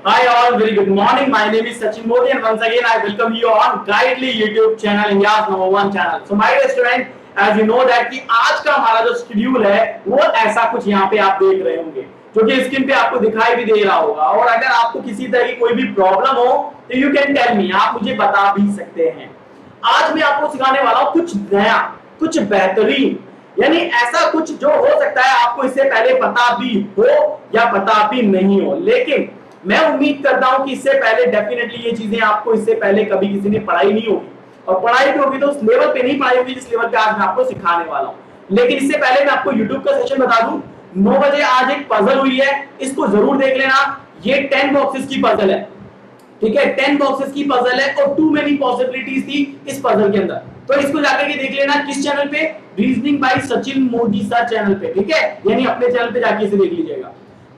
Hi all, very good morning. My name is Sachin Modi and once again I welcome you on Guidely YouTube channel, India's #1 channel. So my dear student, as you know that कि आज का हमारा जो schedule है वो ऐसा कुछ यहाँ पे आप देख रहे होंगे जो कि स्क्रीन पे आपको दिखाई भी दे रहा होगा। और अगर आपको किसी तरह की कोई भी प्रॉब्लम हो तो यू कैन टेल मी, आप मुझे बता भी सकते हैं। आज मैं आपको सिखाने वाला हूँ कुछ नया, कुछ बेहतरीन, यानी ऐसा कुछ जो हो सकता है आपको इससे पहले पता भी हो या पता भी नहीं हो, लेकिन मैं उम्मीद करता हूं कि इससे पहले डेफिनेटली ये चीजें आपको इससे पहले कभी किसी ने पढ़ाई नहीं होगी, और पढ़ाई भी होगी तो उस लेवल पे नहीं पढ़ाई होगी जिस लेवल पे आज मैं आपको सिखाने वाला हूं। लेकिन इससे पहले मैं आपको YouTube का सेशन बता दूं, 9 बजे आज एक पजल हुई है, इसको जरूर देख लेना। ये 10 बॉक्सेस की पजल है, ठीक है, 10 बॉक्सेस की पजल है और टू मेनी पॉसिबिलिटीज थी इस पजल के अंदर। तो इसको जाकर के देख लेना किस चैनल पे, reasoning bye Sachin Modi sir channel पे, ठीक है, यानी अपने चैनल पे जाके इसे देख लीजिएगा।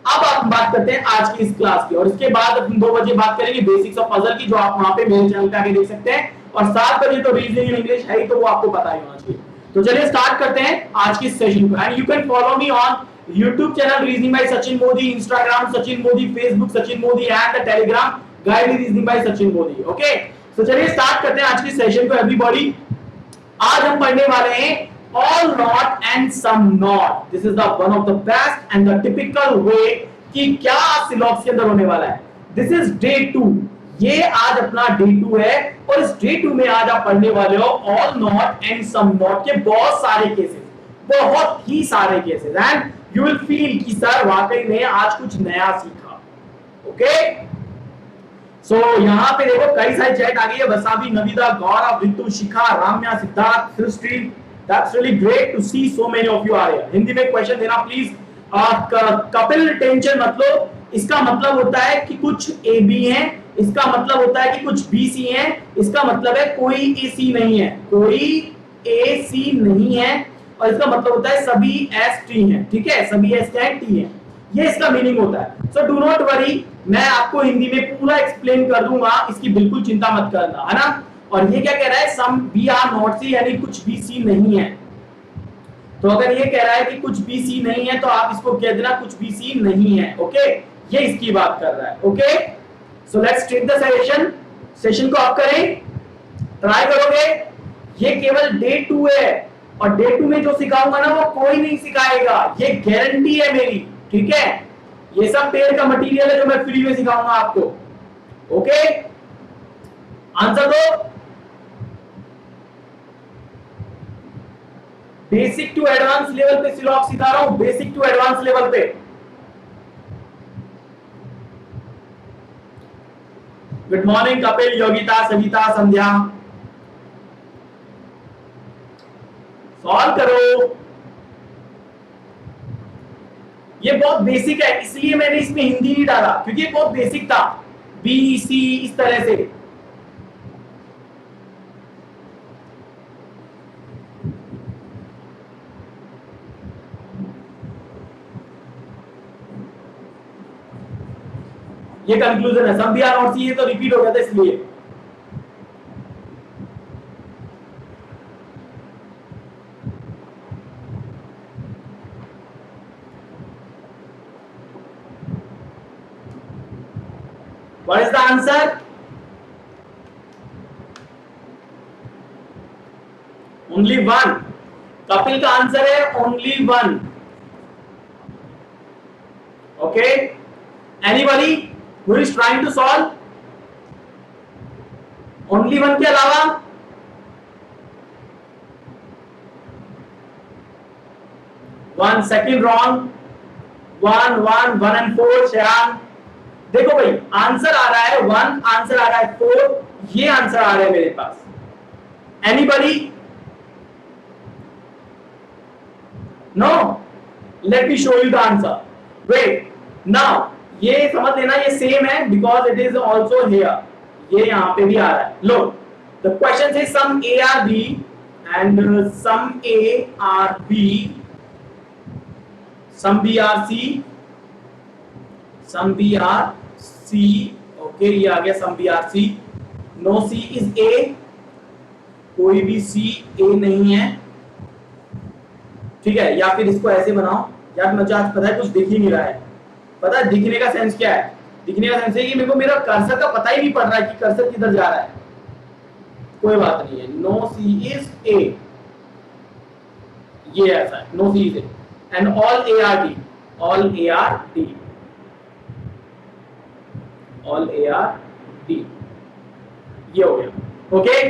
अब आप बात करते हैं आज की इस क्लास की, और इसके बाद हम 2 बजे बात करेंगे बेसिक्स ऑफ पजल की, जो आप वहां पे मेरे चैनल पे आके देख सकते हैं, और 7 बजे तो रीजनिंग इन इंग्लिश है ही, तो वो आपको पता ही होना चाहिए। तो चलिए स्टार्ट करते हैं आज की सेशन को। And you can follow me on YouTube channel reasoning bye Sachin Modi, Instagram Sachin Modi, Facebook Sachin Modi and Telegram गाइडली reasoning bye Sachin Modi. Okay, तो चलिए स्टार्ट करते हैं आज की सेशन को एवरीबॉडी। आज हम पढ़ने वाले हैं all not and some not. This is the one of the best and the typical way कि क्या आज सिलॉक्स के अंदर होने वाला है। This is day 2. ये आज अपना day 2 है, और इस day 2 में आज आप पढ़ने वाले हो all not and some not के बहुत सारे केसेस, बहुत ही सारे cases, and you will feel कि सर वाकई में आज कुछ नया सीखा। ओके, सो यहाँ पे देखो कई सारी चैट आ गई है, Wasabi, Navida, Gaurav, Ritu, Shikha, Ramya, Siddharth, Srishti. That's really great to see so many of you are here. Hindi में क्वेश्चन देना प्लीज। कपिल टेंशन मत लो, इसका मतलब होता है कि कुछ ए बी है, इसका मतलब होता है कि कुछ बी सी है, इसका मतलब है कोई ए सी नहीं है, कोई ए सी नहीं है, और इसका मतलब होता है सभी एस टी है, ठीक है, सभी एस एंड टी है, ये इसका मीनिंग होता है। सो डू नॉट वरी, मैं आपको हिंदी में पूरा एक्सप्लेन कर दूंगा, इसकी बिल्कुल चिंता मत करना, है ना। और ये क्या कह रहा है, सम बी आर नॉट सी, यानी कुछ बी सी नहीं है। तो अगर ये कह रहा है कि कुछ बी सी नहीं है तो आप इसको कह देना कुछ बी सी नहीं है। ओके, ये इसकी बात कर रहा है। Okay, so let's take the session को आप करें, ट्राई करोगे। ये केवल डे 2 है, और डे 2 में जो सिखाऊंगा ना वो कोई नहीं सिखाएगा, ये गारंटी है मेरी, ठीक है। ये सब पेड़ का मटेरियल है जो मैं फ्री में सिखाऊंगा आपको। ओके, आंसर दो। बेसिक टू एडवांस लेवल पे सिलॉक्स सिखा रहा हूं, बेसिक टू एडवांस लेवल पे। गुड मॉर्निंग कपिल, योगिता, सविता, संध्या। सॉल्व करो। ये बहुत बेसिक है, इसलिए मैंने इसमें हिंदी नहीं डाला, क्योंकि ये बहुत बेसिक था, बी सी इस तरह से। ये कंक्लूजन है, some B are not C, ये तो रिपीट हो गया था इसलिए। What is the answer? Only one. Kapil का आंसर है only one. Okay, anybody who is trying to solve? Only one के अलावा? One second wrong. One and 4 Shyam. देखो भाई, आंसर आ रहा है 1, आंसर आ रहा है 4, ये आंसर आ रहा है मेरे पास। Anybody? No? Let me show you the answer. Wait, now ये समझ लेना, ये सेम है because it is also here, ये यहां पे भी आ रहा है। लो, द क्वेश्चन से some A are B and some A are B, some B are C, some B are C. Okay, ये आ गया some B are C. No C is A, कोई भी सी ए नहीं है, ठीक है। या फिर इसको ऐसे बनाओ, यार मुझे आज पता है कुछ दिख ही नहीं रहा है, पता है दिखने का सेंस क्या है, दिखने का सेंस है कि मेरे को मेरा कर्सर का पता ही नहीं पड़ रहा है कि कर्सर किधर जा रहा है। कोई बात नहीं है, नो सी इज ए, ये ऐसा है, no C is A and all A are D, all A are D, all A are D, ये हो गया। Okay,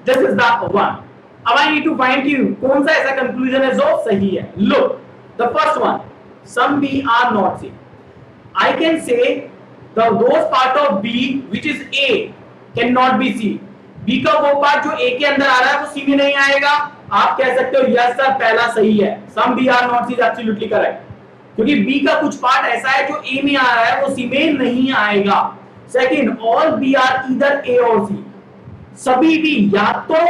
this is the one. अब I need to find you कौन सा ऐसा कंक्लूजन है जो सही है। Look, the first one, some B are not C. I can say those part of B which is A cannot be C. B का वो पार्ट जो A के अंदर आ रहा है वो C में नहीं आएगा। आप कह सकते हो यस सर पहला सही है, some B are not C is absolutely correct, क्योंकि B का कुछ पार्ट ऐसा है जो A में आ रहा है वो C में नहीं आएगा। Second, all B are either A or C, सभी भी या तो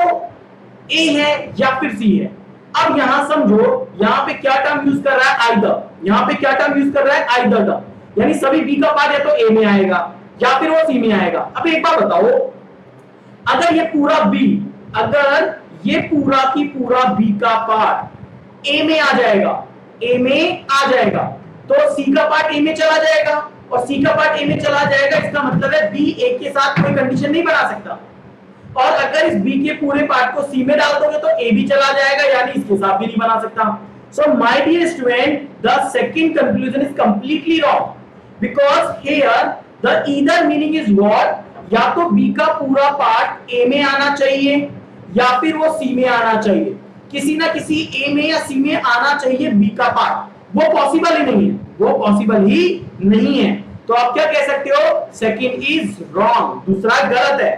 A है या फिर C है। अब यहां समझो, यहां पे क्या टर्म यूज कर रहा है, आइदर, यहां पे क्या टर्म यूज कर रहा है, आइदर टर्म, यानी सभी बी का पार्ट या तो ए में आएगा या फिर वो सी में आएगा। अब एक बार बताओ, अगर ये पूरा बी, अगर ये पूरा की पूरा बी का पार्ट ए में आ जाएगा, ए में आ जाएगा, तो सी का पार्ट ए में चला जाएगा, और सी का पार्ट ए में चला जाएगा, इसका मतलब है बी ए के साथ कोई कंडीशन नहीं बना सकता। और अगर इस बी के पूरे पार्ट को सी में डाल दोगे तो ए भी चला जाएगा, यानी इसके साथ भी नहीं बना सकता। So my dear student, the second conclusion is completely wrong, because here the either meaning is what, या तो B का पूरा पार्ट A में आना चाहिए या फिर वो C में आना चाहिए, किसी ना किसी A में या C में आना चाहिए B का पार्ट, वो पॉसिबल ही नहीं है, वो पॉसिबल ही नहीं है। तो आप क्या कह सकते हो, सेकंड इज रॉन्ग, दूसरा गलत है।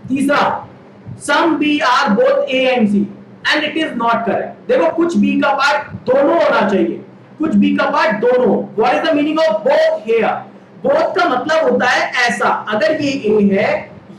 तीसरा, some B are both A and C and it is not correct। देखो, कुछ B का पार्ट दोनों होना चाहिए, कुछ B का पार्ट दोनों। What is the meaning of both here? Both का मतलब होता है ऐसा, अगर ये A है,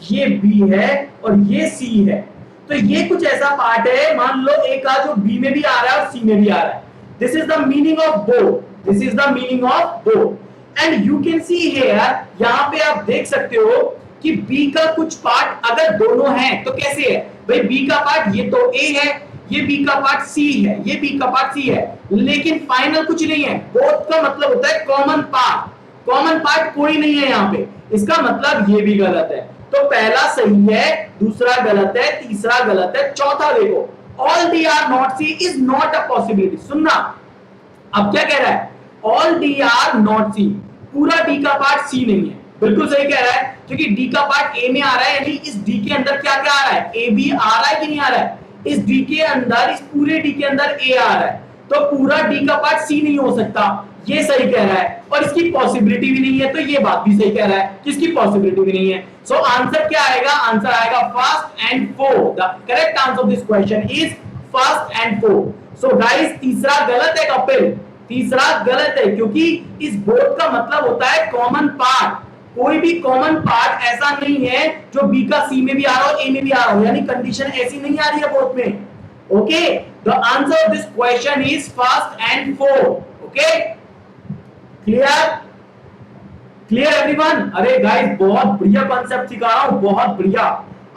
ये B है और ये C है, तो ये कुछ ऐसा पार्ट है, मान लो A का जो B में भी आ रहा है और C में भी आ रहा है। This is the meaning of both, this is the meaning of both, and you can see here, यहाँ पे आप देख सकते हो कि B का कुछ पार्ट अगर दोनों हैं तो कैसे है भाई, B का पार्ट ये तो A है, ये B का पार्ट C है, ये B का पार्ट C है, लेकिन फाइनल कुछ नहीं है। बोथ का मतलब होता है कॉमन पार्ट, कॉमन पार्ट कोई नहीं है यहाँ पे, इसका मतलब ये भी गलत है। तो पहला सही है, दूसरा गलत है, तीसरा गलत है, चौथा देखो, all D are not C is not a possibility. सुनना, अब क्या कह रहा है, all D are not C, पूरा डी का पार्ट सी नहीं है, बिल्कुल सही कह रहा है, क्योंकि डी का पार्ट ए में आ रहा है, यानी इस डी के अंदर क्या क्या आ रहा है, ए भी आ रहा है कि नहीं आ रहा है, इस डी के अंदर, इस पूरे डी के अंदर ए आ रहा है, तो पूरा डी का पार्ट सी नहीं हो सकता, ये सही कह रहा है, और इसकी पॉसिबिलिटी भी नहीं है, तो ये बात भी सही कह रहा है कि इसकी पॉसिबिलिटी भी नहीं है। सो आंसर क्या आएगा, आंसर आएगा first and fourth. The correct answer of this question is first and fourth. So guys, तीसरा गलत है कपिल, तीसरा गलत है, क्योंकि इस बोथ का मतलब होता है कॉमन पार्ट, कोई भी कॉमन पार्ट ऐसा नहीं है जो बी का सी में भी आ रहा हो, ए में भी आ रहा हो, यानी कंडीशन ऐसी नहीं आ रही है बोथ में। Okay, the answer of this question is first and fourth. Okay, clear, clear everyone. अरे गाइस, बहुत बढ़िया कॉन्सेप्ट सिखा रहा हूं, बहुत बढ़िया,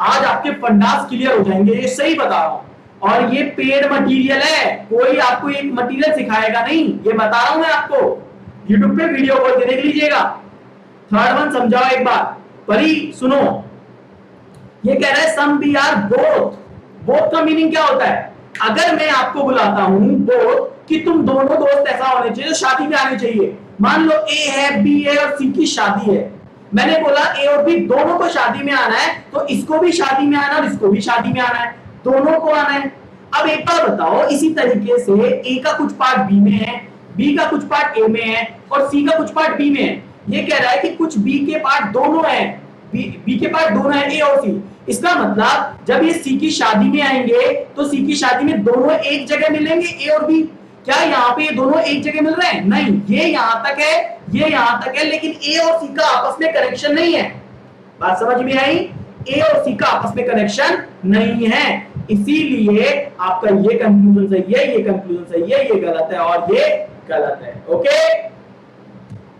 आज आपके फंडास क्लियर हो जाएंगे, ये सही बता रहा हूं। और ये पेड मटेरियल है, कोई आपको एक मटेरियल सिखाएगा नहीं, ये बता रहा हूं मैं आपको, यूट्यूब पे वीडियो खोल के देख लीजिएगा। थर्ड वन समझाओ एक बार, परी सुनो, ये कह रहा है some B are both. Both का मीनिंग क्या होता है, अगर मैं आपको बुलाता हूं बोथ कि तुम दोनों दोस्त ऐसा होने चाहिए जो शादी में आने चाहिए, मान लो ए है, बी है और सी की शादी है, मैंने बोला ए और बी दोनों को शादी में आना है, तो इसको भी शादी में आना और इसको भी शादी में आना है, दोनों को आना है। अब एक बार बताओ, इसी तरीके से ए का कुछ पार्ट बी में है, बी का कुछ पार्ट ए में है और सी का कुछ पार्ट बी में है, ये कह रहा है कि कुछ बी के पार्ट दोनों हैं, बी के पार्ट दोनों हैं, ए और सी। इसका मतलब जब ये सी की शादी में आएंगे तो सी की शादी में दोनों एक जगह मिलेंगे, ए और बी। क्या यहाँ पे ये दोनों एक जगह मिल रहे हैं? नहीं, ये यहां तक है, ये यहां तक है, लेकिन ए और सी का आपस में कनेक्शन नहीं है। बात समझ में आई? ए और सी का आपस में कनेक्शन नहीं है, इसीलिए आपका ये कंक्लूजन सही है, ये कंक्लूजन सही है, ये गलत है और ये गलत है। ओके,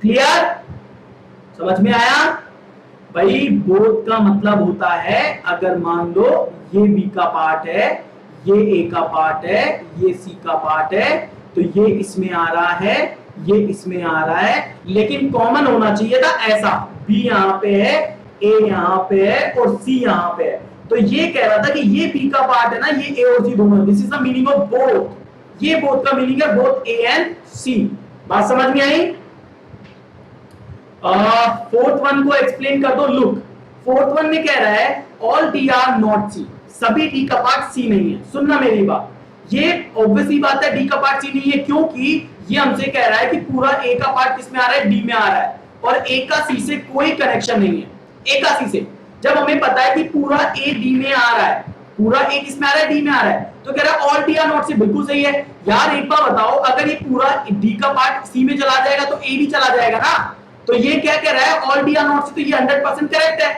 क्लियर, समझ में आया भाई? बोथ का मतलब होता है, अगर मान लो ये बी का पार्ट है, ये ए का पार्ट है, ये सी का पार्ट है, तो ये इसमें आ रहा है, ये इसमें आ रहा है, लेकिन कॉमन होना चाहिए था ऐसा, बी यहाँ पे है, ए यहाँ पे है और सी यहाँ पे है। तो ये कह रहा था कि ये बी का पार्ट है ना, ये ए और सी दोनों, this is the meaning of both. ये बोथ का मीनिंग है बोथ ए एंड सी। बात समझ में आई? फोर्थ वन को एक्सप्लेन कर दो। लुक, फोर्थ वन में कह रहा है ऑल डी आर नॉट सी, सभी डी का पार्ट सी नहीं है। सुनना मेरी बात, ये ऑब्वियसली बात है डी का पार्ट सी नहीं है, क्योंकि ये हमसे कह रहा है कि पूरा ए का पार्ट किसमें आ रहा है, डी में आ रहा है, और ए का सी से कोई कनेक्शन नहीं है। ए का सी से, जब हमें पता है कि पूरा ए डी में आ रहा है, पूरा ए किसमें आ रहा है, डी में आ रहा है, तो कह रहा है ऑल डी आर नॉट सी। बिल्कुल सही है यार। एक बार बताओ, अगर ये पूरा डी का पार्ट सी में चला जाएगा तो ए भी चला जाएगा ना। तो ये क्या कह रहा है, ऑल डी आर नॉट सी, तो ये 100% करेक्ट है।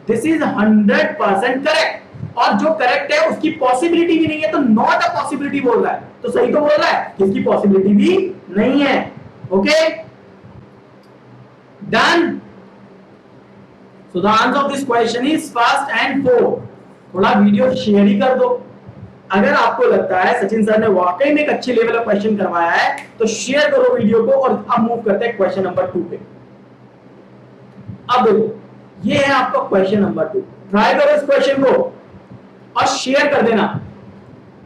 This is 100% correct. और जो करेक्ट है उसकी पॉसिबिलिटी भी नहीं है, तो नॉट अ पॉसिबिलिटी बोल रहा है, तो सही तो बोल रहा है, इसकी पॉसिबिलिटी भी नहीं है। Okay, done. So the answer of this question is first and fourth. थोड़ा वीडियो शेयर ही कर दो। अगर आपको लगता है सचिन सर ने वाकई में एक अच्छे लेवल का क्वेश्चन करवाया है, तो शेयर करो वीडियो को। और अब मूव करते हैं क्वेश्चन नंबर 2 पे। अब देखो, ये है आपका क्वेश्चन नंबर 2। ट्राई करो इस क्वेश्चन को और शेयर कर देना।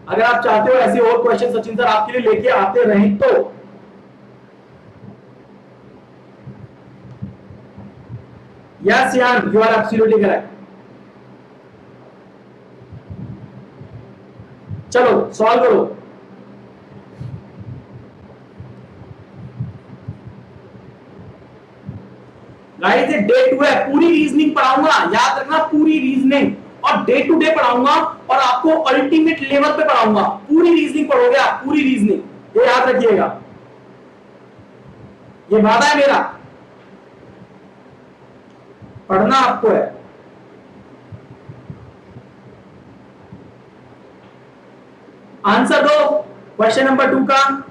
अगर आप चाहते हो ऐसे और क्वेश्चन सचिन सर आपके लिए लेके आते रहें तो। यस यान, यू आर एब्सोल्युटली करेक्ट। चलो सॉल्व करो। गाइस ये डे 2 है, पूरी रीजनिंग पढ़ाऊंगा, याद रखना, पूरी रीजनिंग, और डे टू डे पढ़ाऊंगा, और आपको अल्टीमेट लेवल पे पढ़ाऊंगा। पूरी रीजनिंग पढ़ोगे आप, पूरी रीजनिंग, ये याद रखिएगा, ये वादा है मेरा, पढ़ना आपको है। आंसर दो क्वेश्चन नंबर 2 का।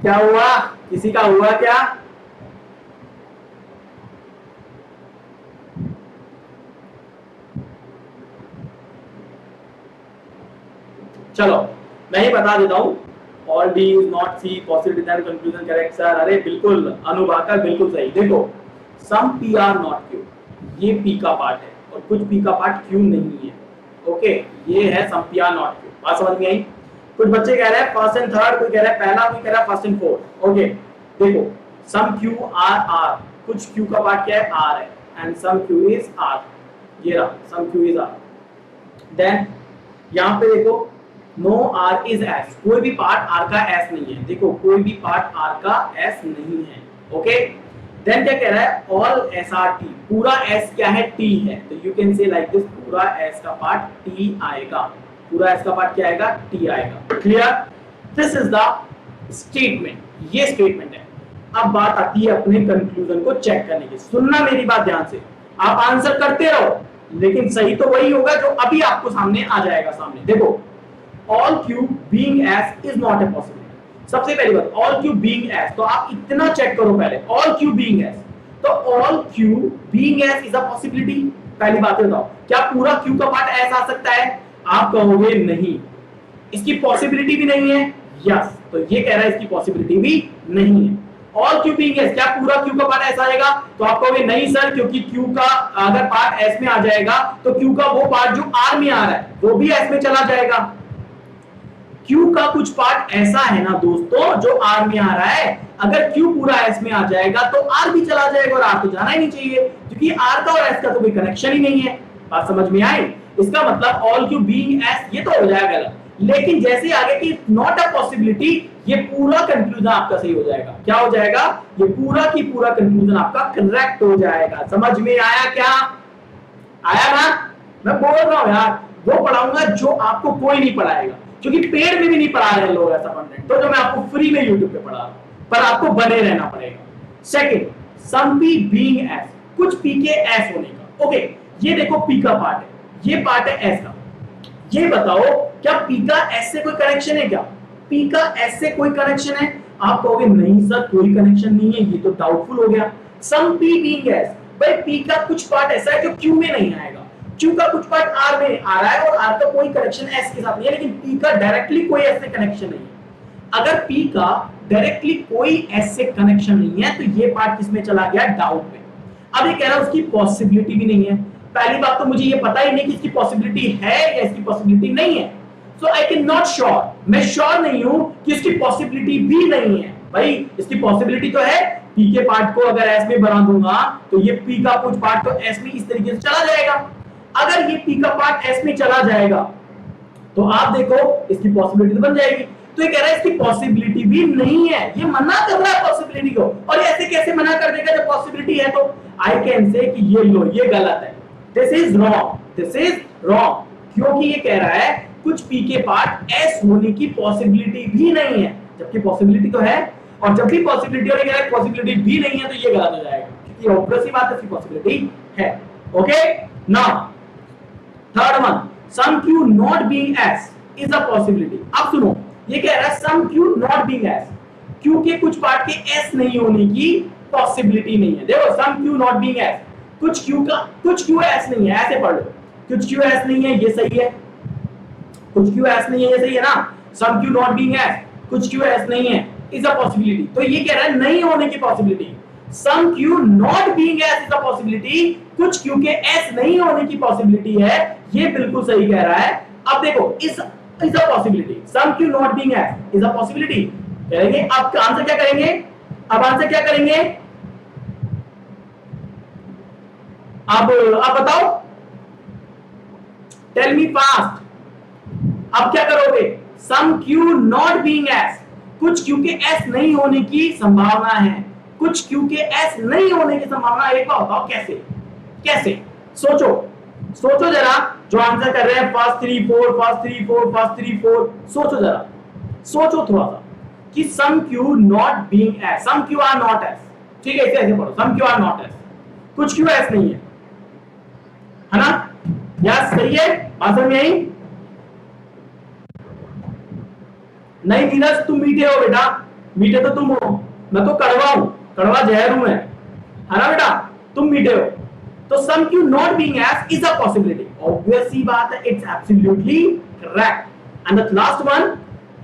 क्या हुआ, किसी का हुआ क्या? चलो मैं ही बता देता हूं। All D is not C, possibility and conclusion correct sir. अरे बिल्कुल अनुभाकर, बिल्कुल सही। देखो, some P are not Q, ये पी का पार्ट है और कुछ पी का पार्ट क्यू नहीं है। ओके, ये है सम पी आर नॉट क्यू। बात समझ में आई? कुछ बच्चे कह रहे हैं फर्स्ट एंड थर्ड, कोई कह रहा है पहला, कोई कह रहा है फर्स्ट एंड फोर्थ। ओके देखो, सम क्यू आर आर, कुछ क्यू का पार्ट क्या है, आर है, and some Q is R. ये रहा, some Q is R. Then यहां पे देखो, नो आर इज एस, कोई भी पार्ट आर का एस नहीं है। देखो, कोई भी पार्ट आर का एस नहीं है। ओके, देन क्या कह रहा है, ऑल एस आर टी, पूरा एस क्या है, टी है। तो you can say like this, पूरा एस का पार्ट टी आएगा, पूरा एस का पार्ट क्या आएगा, टी आएगा। Clear? This is the statement, ये स्टेटमेंट है। अब बात आती है अपने कंक्लूजन को चेक करने की। सुनना मेरी बात ध्यान से, आप आंसर करते रहो, लेकिन सही तो वही होगा जो अभी आपको सामने आ जाएगा। सामने देखो, all Q being S is not a possibility. सबसे पहली बात, ऑल क्यू बीइंग एस, तो आप इतना चेक करो पहले, ऑल क्यू बीइंग एस, तो all Q being S is a possibility. पहली बात बताओ, क्या पूरा क्यू का पार्ट एस आ सकता है? आप कहोगे नहीं, इसकी पॉसिबिलिटी भी नहीं है। यस, तो ये कह रहा है इसकी पॉसिबिलिटी भी नहीं है। ऑल क्यू बीइंग एस, क्या पूरा क्यू का पार्ट एस आएगा? तो आप कहोगे नहीं सर, क्योंकि क्यू का अगर पार्ट एस में आ जाएगा तो क्यू का वो पार्ट जो आर में आ रहा है वो भी एस में चला जाएगा। क्यू का कुछ पार्ट ऐसा है ना दोस्तों जो आर में आ रहा है, अगर क्यू पूरा एस में आ जाएगा तो आर भी चला जाएगा, और आर तो जाना ही नहीं चाहिए, क्योंकि आर का और एस का तो कोई कनेक्शन ही नहीं है। बात समझ में आई? इसका मतलब ऑल क्यू बीइंग एस, ये तो हो जाएगा गलत, लेकिन जैसे आगे की नॉट अ पॉसिबिलिटी, ये पूरा कंक्लूजन आपका सही हो जाएगा। क्या हो जाएगा? ये पूरा की पूरा कंक्लूजन आपका करेक्ट हो जाएगा। समझ में आया क्या? आया ना? मैं बोल रहा हूं यार, वो पढ़ाऊंगा जो आपको कोई नहीं पढ़ाएगा, क्योंकि पेड में भी नहीं पढ़ा रहे लोग ऐसा कंटेंट, तो जो मैं आपको फ्री में यूट्यूब पे पढ़ा रहा हूं, पर आपको बने रहना पड़ेगा। Second, some P being S, कुछ पी के एस होने का। ओके, ये देखो पी का पार्ट है, ये पार्ट है एस का। ये बताओ क्या पी का एस से कोई कनेक्शन है क्या? पी का एस से कोई कनेक्शन है? आप कहोगे नहीं सर कोई कनेक्शन नहीं है, ये तो डाउटफुल हो गया। सम पी बीइंग एस, भाई पी का कुछ पार्ट ऐसा है जो क्यू में नहीं आएगा, क्यू का कुछ पार्ट आर में आ रहा है और आर का कोई कनेक्शन एस के साथ नहीं है, लेकिन पी का डायरेक्टली कोई एस से कनेक्शन नहीं है। अगर पी का डायरेक्टली कोई एस से कनेक्शन नहीं है तो ये पार्ट किसमें चला गया? डाउट में। अब ये कह रहा है उसकी पॉसिबिलिटी भी नहीं है। पहली बात तो मुझे ये पता ही नहीं कि इसकी पॉसिबिलिटी है या इसकी पॉसिबिलिटी नहीं है, सो आई कैन नॉट श्योर, मैं श्योर नहीं हूं कि इसकी पॉसिबिलिटी भी नहीं है। भाई इसकी पॉसिबिलिटी तो है, पी के पार्ट को अगर एस में बना दूंगा तो ये पी का कुछ पार्ट तो एस में इस तरीके से चला जाएगा। अगर ये पी का पार्ट एस में चला जाएगा तो आप देखो इसकी पॉसिबिलिटी तो बन जाएगी। तो ये कह रहा है इसकी पॉसिबिलिटी भी नहीं है, ये मना कर रहा है पॉसिबिलिटी को। और ऐसे कैसे मना कर देगा जब पॉसिबिलिटी है? तो आई कैन से कि ये लो ये गलत है, this is wrong, this is wrong, क्योंकि ये कह रहा है कुछ पी के पार्ट एस होने की पॉसिबिलिटी भी नहीं है, जबकि पॉसिबिलिटी तो है। और जब भी पॉसिबिलिटी और ये कह रहा है पॉसिबिलिटी भी नहीं है तो ये गलत हो जाएगा, क्योंकि ऑब्वियस सी बात है इसकी पॉसिबिलिटी है। Okay, now third one, some Q not being S is a possibility. अब सुनो, ये कह रहा है some Q not being S, Q के कुछ पार्ट के एस नहीं होने की पॉसिबिलिटी नहीं है। देखो some Q not being S, कुछ क्यू का कुछ क्यू एस नहीं है, ऐसे पढ़ लो, कुछ क्यू एस नहीं है ये सही है, कुछ क्यू एस नहीं है ये सही है ना। सम क्यू नॉट बीइंग एस, कुछ क्यू एस नहीं है इज अ पॉसिबिलिटी, तो ये कह रहा है नहीं होने की possibility. Some Q not being S is a possibility, कुछ क्यू के एस नहीं होने की पॉसिबिलिटी है, ये बिल्कुल सही कह रहा है। अब देखो इस is a possibility, some q not being s is a possibility करेंगे। अब आंसर क्या करेंगे? अब आंसर क्या करेंगे? अब बताओ, टेल मी फास्ट। अब क्या करोगे? some q not being s, कुछ q के s नहीं होने की संभावना है, कुछ q के s नहीं होने की संभावना। एक बार बताओ कैसे? कैसे? सोचो सोचो जरा, जो आंसर कर रहे हैं फर्स्ट 3 4 फर्स्ट 3 4 फर्स्ट 3 4, सोचो जरा, सोचो थोड़ा सा कि some Q not being S, some Q are not S, ठीक है ऐसे ऐसे पढ़ो, some Q are not S, कुछ क्यू एस नहीं है ना? यस सही है, आंसर में आई नहीं? नीरज तुम मीठे हो बेटा, मीठे तो तुम हो, मैं तो कड़वा हूं, कड़वा जहर हूं मैं, है ना बेटा? तुम मीठे हो। तो some q not being s is a possibility, obvious सी बात है, it's absolutely correct. And the last one,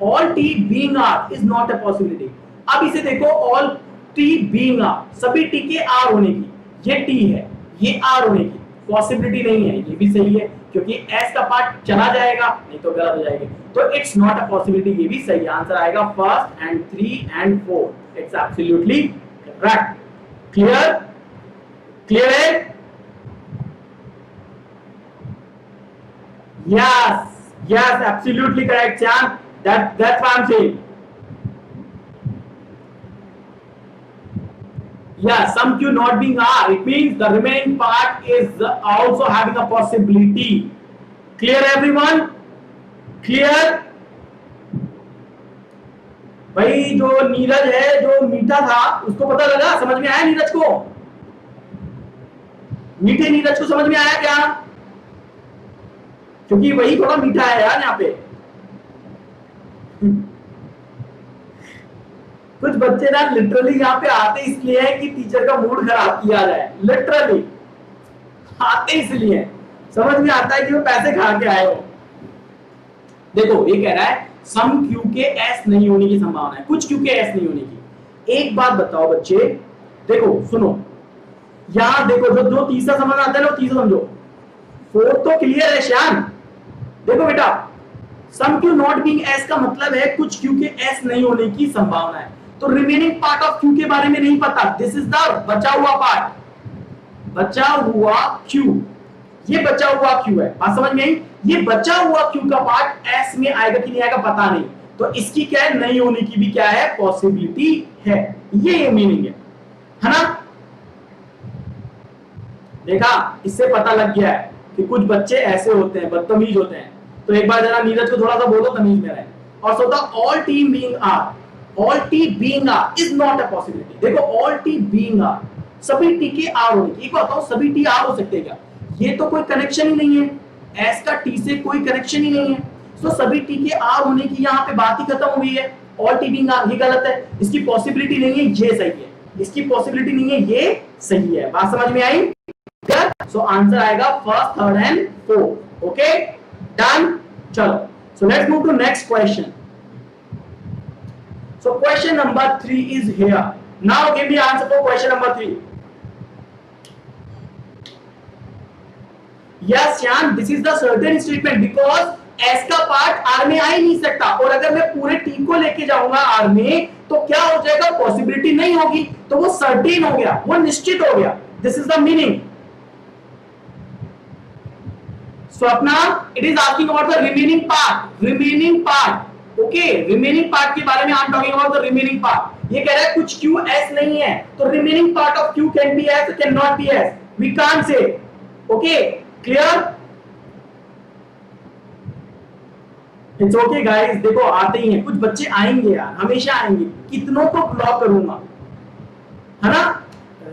all t being r is not a possibility. अब इसे देखो, all t being r, सभी t के r होने की, ये t है, ये r होने की पॉसिबिलिटी नहीं है, ये भी सही है क्योंकि s का पार्ट चला जाएगा, नहीं तो गलत हो जाएगी। तो it's not a possibility, ये भी सही है। आंसर आएगा first and 3 and 4, it's absolutely correct. Clear? Clear है? Yes, yes, absolutely correct, Chan. That's what I'm saying. Yeah, some q not being r, it means the remaining part is also having a possibility. Clear, everyone? Clear? भाई जो नीरज है, जो मीठा था, उसको पता लगा? समझ में आया नीरज को? मीठे नीरज को समझ में आया क्या? क्योंकि वही थोड़ा मीठा है यार यहाँ पे। कुछ बच्चे ना लिटरली यहाँ पे आते इसलिए है कि टीचर का मूड खराब किया जाए, लिटरली आते इसलिए, समझ में आता है कि वो पैसे खा के आए हो। देखो ये कह रहा है सम क्यू के एस नहीं होने की संभावना है, कुछ क्यू के एस नहीं होने की। एक बात बताओ बच्चे, देखो सुनो, यहां देखो जो तीसरा समझ आता है ना वो तीसरा समझो, फोर्थ तो क्लियर है श्याम। देखो बेटा, सम क्यू नॉट बीइंग एस का मतलब है कुछ क्यू के एस नहीं होने की संभावना है, तो रिमेनिंग पार्ट ऑफ क्यू के बारे में नहीं पता, दिस इज द बचा हुआ पार्ट, बचा हुआ क्यू, ये बचा हुआ क्यू है। बात समझ में आई? ये बचा हुआ क्यू का पार्ट एस में आएगा कि नहीं आएगा पता नहीं, तो इसकी क्या है, नहीं होने की भी क्या है, पॉसिबिलिटी है, ये मीनिंग है ना? देखा, इससे पता लग गया है कि कुछ बच्चे ऐसे होते हैं, बदतमीज होते हैं। तो एक बार जरा नीरज को थोड़ा सा बोलो तमीज में रहे। और सोचा all T being R, all T being R is not a possibility. देखो ऑल टी बीइंग आर, सभी टी के आर होने की, एक बात बताओ सभी टी आर हो सकते हैं क्या? ये तो कोई कनेक्शन ही नहीं है, एस का टी से कोई कनेक्शन ही नहीं है, तो सभी टी के आर होने की यहाँ पे बात ही खत्म हुई है। ऑल टी बीइंग आर, ये गलत है, इसकी पॉसिबिलिटी नहीं है, ये सही है, इसकी पॉसिबिलिटी नहीं है, ये सही है। बात समझ में आई? सो आंसर आएगा first, third and fourth. Okay done. चलो so let's move to next question. So question number 3 is here. Now give me answer for question number 3। Yes, Shyam, this is the certain statement because S का part R में आ ही नहीं सकता, और अगर मैं पूरे T को लेके जाऊंगा R में तो क्या हो जाएगा, पॉसिबिलिटी नहीं होगी, तो वो सर्टेन हो गया, वो निश्चित हो गया। This is the meaning. Swapna, it is asking about the remaining part, remaining part. Okay, remaining part के बारे में I am talking about the remaining part. ये कह रहा है कुछ Q S नहीं है, तो remaining part of Q can be S, can not be S, we can't say. Okay clear? It's okay guys, देखो आते ही हैं कुछ बच्चे, आएंगे यार, हमेशा आएंगे, कितनों को ब्लॉक करूंगा, है ना?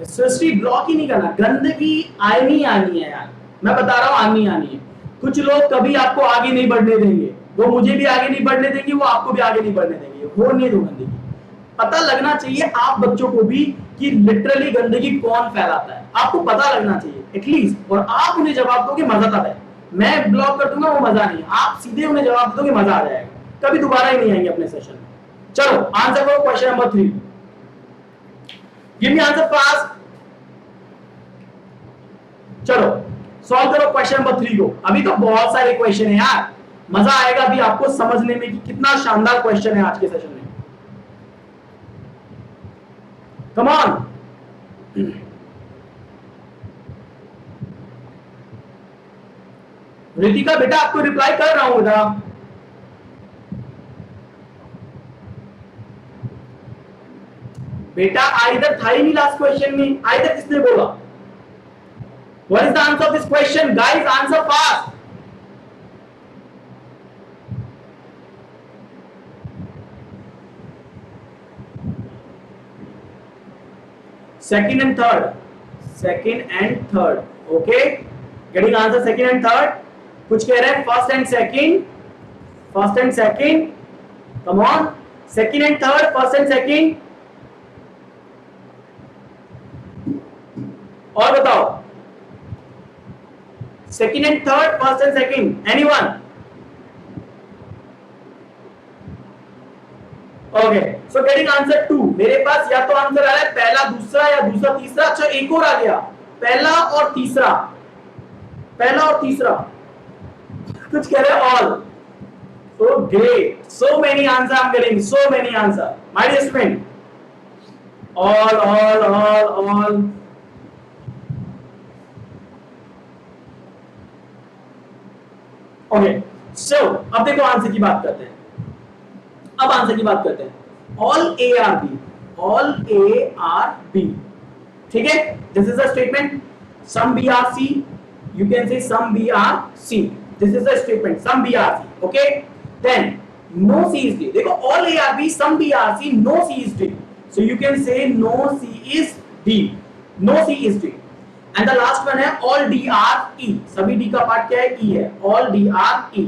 सृष्टि ब्लॉक ही नहीं करना, गंदगी आनी आनी है यार, मैं बता रहा हूं, आनी आनी है। कुछ लोग कभी आपको आगे नहीं बढ़ने देंगे, वो मुझे भी आगे नहीं बढ़ने देंगे, वो आपको भी आगे नहीं बढ़ने देंगे, होने दो गंदगी। पता लगना चाहिए आप बच्चों को भी कि लिटरली गंदगी कौन फैलाता है, आपको पता लगना चाहिए एटलीस्ट, और आप उन्हें जवाब दोगे मजा तब है। मैं ब्लॉक कर दूंगा वो मजा नहीं, आप सीधे उन्हें जवाब दोगे मजा आ जाएगा, कभी दोबारा ही नहीं आएंगे अपने सेशन में। चलो आंसर करो question number 3, give me answer fast. चलो सॉल्व करो क्वेश्चन नंबर 3 को। अभी तो बहुत सारे क्वेश्चन है यार, मजा आएगा अभी आपको समझने में कि कितना शानदार क्वेश्चन है आज के सेशन में। कम ऑन, रितिका बेटा आपको रिप्लाई कर रहा हूं बेटा। बेटा आइदर था ही नहीं लास्ट क्वेश्चन में, आइदर किसने बोला? What is the answer of this question guys? Answer fast. Second and third, second and third. Okay getting answer second and third. कुछ कह रहे हैं first and second, first and second, come on, second and third, first and second, और बताओ second and third, first and second, anyone? Okay so getting answer 2, मेरे पास या तो answer आ रहा है पहला दूसरा या दूसरा तीसरा। अच्छा एक और आ गया, पहला और तीसरा, पहला और तीसरा। कुछ कह रहे all. So great, so many answer I am getting, so many answer my dear student, all all all all. Okay so अब देखो आंसर की बात करते हैं, अब आंसर की बात करते हैं। All A are B, all A are B, ठीक है, this is the statement. Some B are C, you can say some B R C, this is the statement, some B R C, okay, then no C is D, देखो all A R B, some B R C, no C is D, so you can say no C is D, no C is D, and the last one है all D R E, सभी D का part क्या है? E है, all D R E,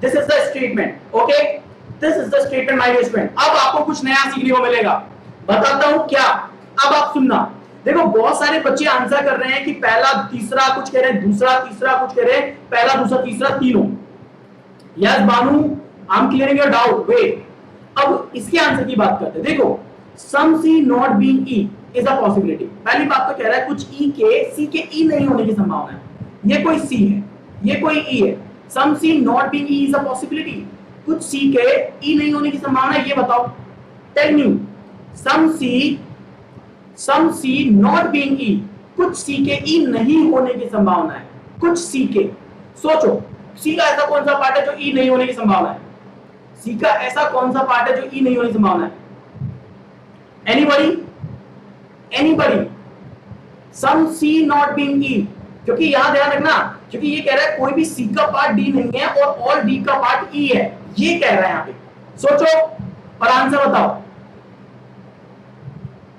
this is the statement, okay, this is the statement my dear friend। अब आपको कुछ नया सीखने को मिलेगा, बताता हूँ क्या, अब आप सुनना। देखो बहुत सारे बच्चे आंसर कर रहे हैं कि पहला तीसरा, कुछ कह रहे हैं दूसरा तीसरा, कुछ कह रहे हैं पहला दूसरा तीसरा तीनों। Yes Banu, I am clearing your doubt, wait. अब इसके आंसर की बात करते हैं। देखो some C not being E is a possibility. पहली बात तो कह रहा है कुछ ई के सी के ई नहीं होने की संभावना है, ये कोई सी है, ये कोई ई है। Some C not being E is a possibility, कुछ सी के ई नहीं होने की संभावना है, ये बताओ, tell me. Some C not being E, कुछ सी के ई नहीं होने की संभावना है, कुछ सी के। सोचो सी का ऐसा कौन सा पार्ट है जो ई नहीं होने की संभावना है? सी का ऐसा कौन सा पार्ट है जो ई नहीं होने की संभावना है? Anybody, anybody? Some C not being E, क्योंकि यहां ध्यान रखना, क्योंकि ये कह रहा है कोई भी सी का पार्ट डी नहीं है और ऑल डी का पार्ट ई है, ये कह रहा है यहां पे। सोचो और आंसर बताओ,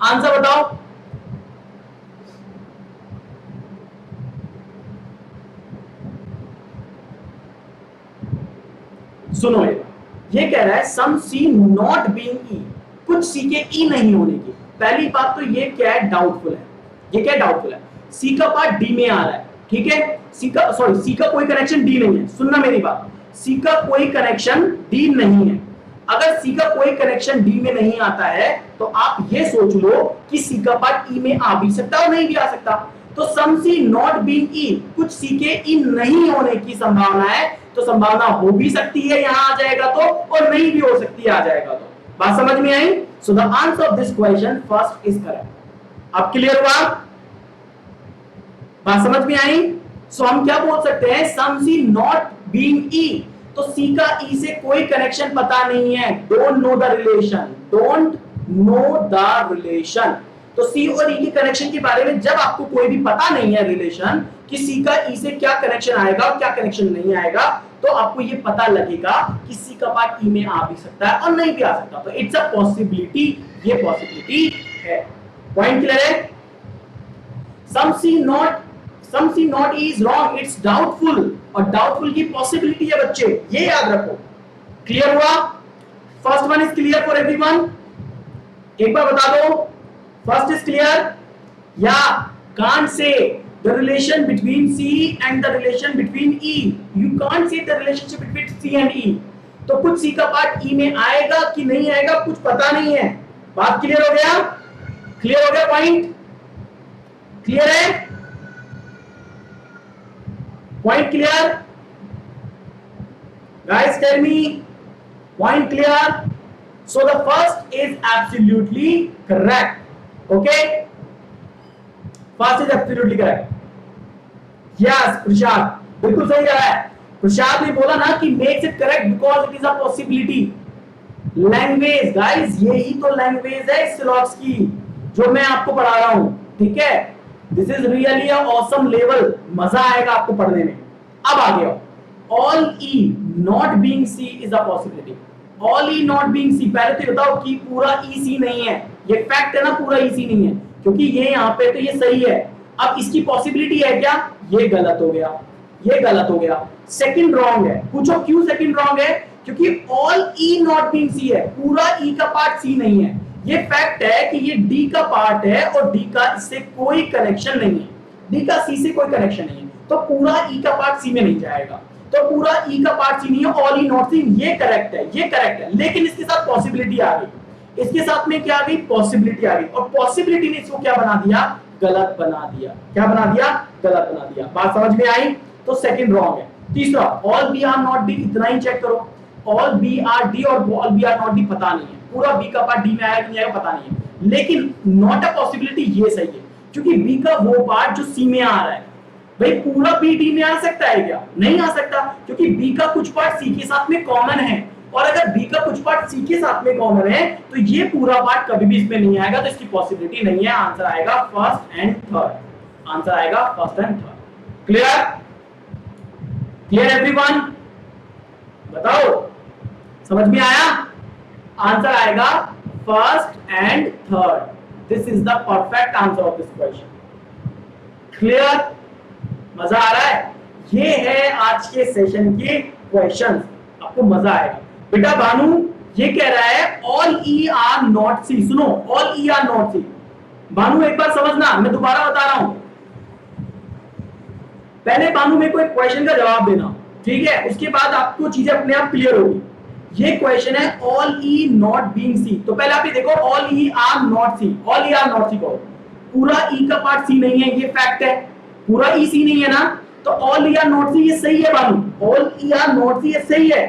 आंसर बताओ। सुनो ये कह रहा है some C not being E, कुछ सी के ई नहीं होने की। पहली बात तो ये क्या है, डाउटफुल है। ये क्या डाउटफुल है? सी का पार्ट डी में आ रहा है, ठीक है, सी का कोई कनेक्शन डी नहीं है। सुनना मेरी बात, सी का कोई कनेक्शन डी नहीं है। अगर सी का कोई कनेक्शन डी में नहीं आता है तो आप ये सोच लो कि सी का पार्ट ई में आ भी सकता और नहीं भी आ सकता। तो सम सी नॉट बीइंग ई, कुछ सी के ई नहीं होने की संभावना है, तो संभावना हो भी सकती है यहां आ जाएगा तो, और नहीं भी हो सकती है आ जाएगा तो। बात समझ में आई? So the answer of this question first is correct. अब क्लियर हुआ? बात समझ में आई? सो हम क्या बोल सकते हैं, सम सी नॉट बीइंग ई, तो सी का ई से कोई कनेक्शन पता नहीं है, don't know the relation, don't know the relation. तो सी और ई के कनेक्शन के बारे में जब आपको कोई भी पता नहीं है रिलेशन कि सी का ई से क्या कनेक्शन आएगा और क्या कनेक्शन नहीं आएगा, तो आपको ये पता लगेगा कि सी का पार्ट ई में आ भी सकता है और नहीं भी आ सकता। तो इट्स अ पॉसिबिलिटी, ये पॉसिबिलिटी है। पॉइंट क्लियर है? Some C not is wrong, it's doubtful, और डाउटफुल की पॉसिबिलिटी है बच्चे, ये याद रखो। क्लियर हुआ? First one is clear for everyone? एक बार बता दो, फर्स्ट इज क्लियर? या can't say the relation between C and the relation between E, you can't say the relationship between C and E। तो कुछ C का part E में आएगा कि नहीं आएगा कुछ पता नहीं है। बात क्लियर हो गया? क्लियर हो गया? पॉइंट क्लियर है? Point clear? guys tell me, point clear? So the first is absolutely correct, okay? First is absolutely correct. Yes, प्रसाद बिल्कुल सही कहा है। प्रसाद ने बोला ना कि makes it correct because it is a possibility। Language guys, यही तो लैंग्वेज है सिलॉक्स की जो मैं आपको पढ़ा रहा हूं, ठीक है? This is really a awesome level, मजा आएगा आपको पढ़ने में। अब आ गया all E not being C is a possibility। all E not being C, पहले तो बताओ कि पूरा E C नहीं है, ये फैक्ट है ना, पूरा E C नहीं है, क्योंकि ये यहाँ पे तो ये सही है। अब इसकी पॉसिबिलिटी है क्या? ये गलत हो गया, ये गलत हो गया, सेकंड रॉन्ग है। पूछो क्यों सेकंड रॉन्ग है? क्योंकि ऑल ई नॉट बीइंग सी है, पूरा ई का पार्ट सी नहीं है। ये फैक्ट है कि ये डी का पार्ट है और डी का इससे कोई कनेक्शन नहीं है, डी का सी से कोई कनेक्शन नहीं है, तो पूरा ई का पार्ट सी में नहीं जाएगा। तो पूरा ई का पार्ट सी नहीं है, ऑल ई नॉट सी, ये करेक्ट है, ये करेक्ट है। लेकिन इसके साथ पॉसिबिलिटी आ गई, इसके साथ में क्या आ गई? पॉसिबिलिटी आ गई, और पॉसिबिलिटी ने इसको क्या बना दिया? गलत बना दिया। क्या बना दिया? गलत बना दिया। बात समझ में आई? तो सेकंड रॉन्ग है। तीसरा, all B are not D, इतना ही चेक करो, ऑल बी आर डी और all B are not D पता नहीं है, पूरा बी का पार्ट डी में आया कि नहीं आया पता नहीं है। लेकिन नॉट अ पॉसिबिलिटी ये सही है, क्योंकि बी का वो पार्ट जो सी में आ रहा है, भाई पूरा बी डी में आ सकता है क्या? नहीं आ सकता, क्योंकि बी का कुछ पार्ट सी के साथ में कॉमन है, और अगर बी का कुछ पार्ट सी के साथ में कॉमन है तो ये पूरा पार्ट कभी भी इसमें नहीं आएगा, तो इसकी पॉसिबिलिटी नहीं है। आंसर आएगा फर्स्ट एंड थर्ड, आंसर आएगा first and third. Clear? Clear everyone? बताओ, समझ में आया? आंसर आएगा first and third. This is the perfect answer of this question. Clear? मजा आ रहा है? ये है आज के सेशन के क्वेश्चंस, आपको मजा आएगा। बेटा भानु ये कह रहा है ऑल ई आर नॉट सी, सुनो, ऑल ई आर नॉट सी। भानु एक बार समझना, मैं दोबारा बता रहा हूं, पहले भानु मेरे को एक क्वेश्चन का जवाब देना, ठीक है? उसके बाद आपको चीजें अपने आप क्लियर होगी। ये क्वेश्चन है all E not being C, तो पहले आप ये देखो, all E are not C, all E are not C कहो, पूरा ई का पार्ट सी नहीं है, ये फैक्ट है, पूरा ई सी नहीं है ना, तो all E are not C ये सही है Bhanu, all E are not C ये सही है,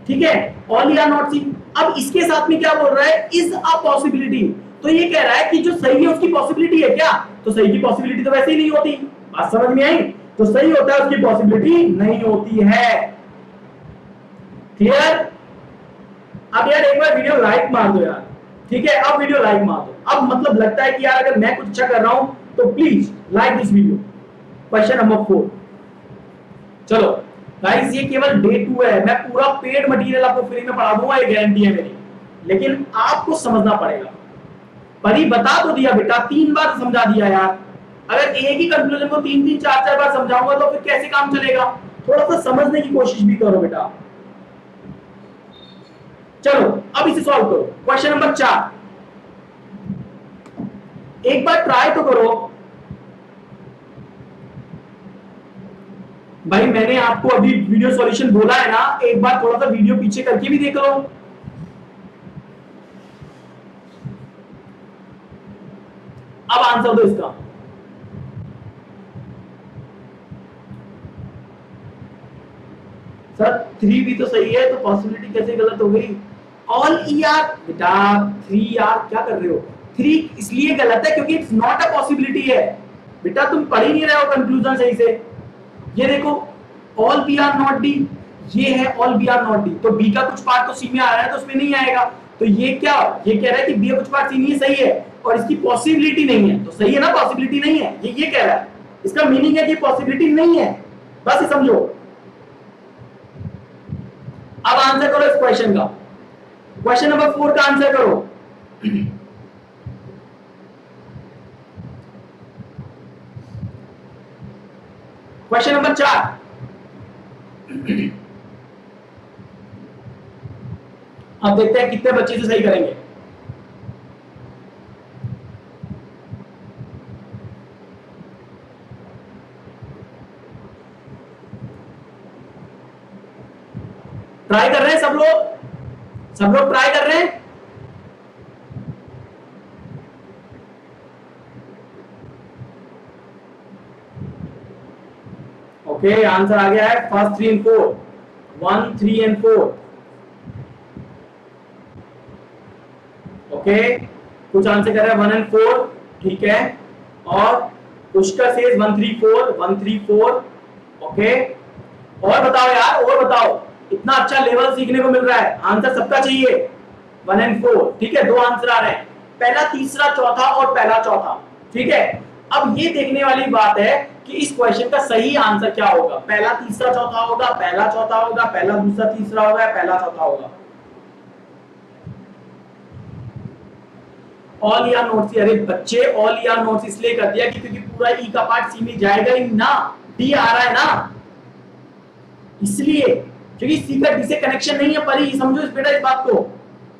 ठीक है? All E are not C. अब इसके साथ में क्या बोल रहा है? इज अ पॉसिबिलिटी, तो ये कह रहा है कि जो सही है उसकी पॉसिबिलिटी है क्या? तो सही की पॉसिबिलिटी तो वैसे ही नहीं होती। बात समझ में आई? तो सही होता है उसकी पॉसिबिलिटी नहीं होती है। क्लियर? अब यार एक बार वीडियो लाइक मार दो यार, ठीक है? अब वीडियो लाइक मार दो। अब मतलब लगता है कि यार अगर मैं कुछ अच्छा कर रहा हूं तो please like this video. Question number 4, चलो गाइस, ये केवल डे 2 है, मैं पूरा पेड मटेरियल आपको फ्री में पढ़ा दूंगा, ये गारंटी है मेरी, लेकिन आपको समझना पड़ेगा। परी बता तो दिया बेटा, 3 बार समझा दिया यार, अगर एक ही कंक्लूजन को 3-3 4-4 बार समझाऊंगा तो फिर कैसे काम चलेगा? थोड़ा सा समझने की कोशिश भी करो बेटा, चलो अब इसे सॉल्व करो। क्वेश्चन नंबर 4, एक बार ट्राई तो करो भाई। मैंने आपको अभी वीडियो सॉल्यूशन बोला है ना, एक बार थोड़ा सा वीडियो पीछे करके भी देख लो। अब आंसर दो इसका। सर 3 भी तो सही है, तो पॉसिबिलिटी कैसे गलत हो गई? ऑल ईआर बेटा 3 यार क्या कर रहे हो? 3 इसलिए गलत है क्योंकि इट्स नॉट अ पॉसिबिलिटी है। बेटा तुम पढ़ ही नहीं रहे हो कंक्लूजन सही से। ये देखो all B are not D, ये है all B are not D, तो बी का कुछ पार्ट तो सी में आ रहा है तो उसमें नहीं आएगा। तो ये क्या, ये कह रहा है कि बी का कुछ पार्ट सी नहीं है, सही है, और इसकी पॉसिबिलिटी नहीं है, तो सही है ना, पॉसिबिलिटी नहीं है, ये कह रहा है। इसका मीनिंग है कि पॉसिबिलिटी नहीं है, बस ये समझो। अब आंसर करो इस क्वेश्चन का। क्वेश्चन नंबर 4 का आंसर करो। क्वेश्चन नंबर 4, अब देखते हैं कितने बच्चे से सही करेंगे। ट्राई कर रहे हैं सब लोग, सब लोग ट्राई कर रहे हैं। ओके आंसर आ गया है फर्स्ट 3 एंड 4, 1 3 एंड 4। ओके कुछ आंसर कर रहे हैं 1 एंड 4, ठीक है, और पुष्कर सेज 1 3 4 1 3 4। ओके और बताओ यार, और बताओ, इतना अच्छा लेवल सीखने को मिल रहा है, आंसर सबका चाहिए 1 एंड 4, ठीक है। 2 आंसर आ रहे हैं, पहला तीसरा चौथा और पहला चौथा, ठीक है। अब ये देखने वाली बात है कि इस क्वेश्चन का सही आंसर क्या होगा, पहला तीसरा चौथा होगा, पहला चौथा होगा, पहला दूसरा तीसरा होगा, पहला चौथा होगा। ऑल या नोट्स, अरे बच्चे ऑल या नोट्स इसलिए कर दिया कि क्योंकि पूरा ई का पार्ट सी में जाएगा ही ना, डी आ रहा है ना, इसलिए, क्योंकि सी का डी से कनेक्शन नहीं है, पर ही समझो इस बेटा इस बात को।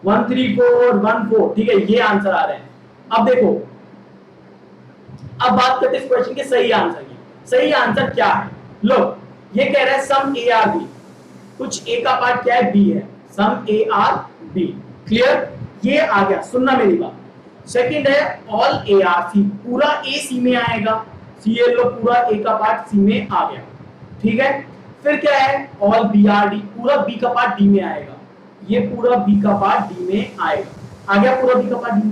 1 3 4 1 4, ठीक है, ये आंसर आ रहे हैं। अब देखो, अब बात करते हैं इस क्वेश्चन के सही आंसर की। सही आंसर क्या है? लो ये कह रहा है सम ए आर बी, कुछ ए का पार्ट क्या है, बी है, सम ए आर बी, क्लियर, ये आ गया, सुनना मेरी बात। सेकंड है ऑल ए आर सी, पूरा ए सी में आएगा, सी ए लो पूरा ए का पार्ट सी में आ गया, ठीक है। फिर क्या है ऑल बी आर डी, पूरा बी का पार्ट डी में आएगा, ये पूरा बी का पार्ट डी में आएगा, आ गया पूरा बी का पार्ट डी।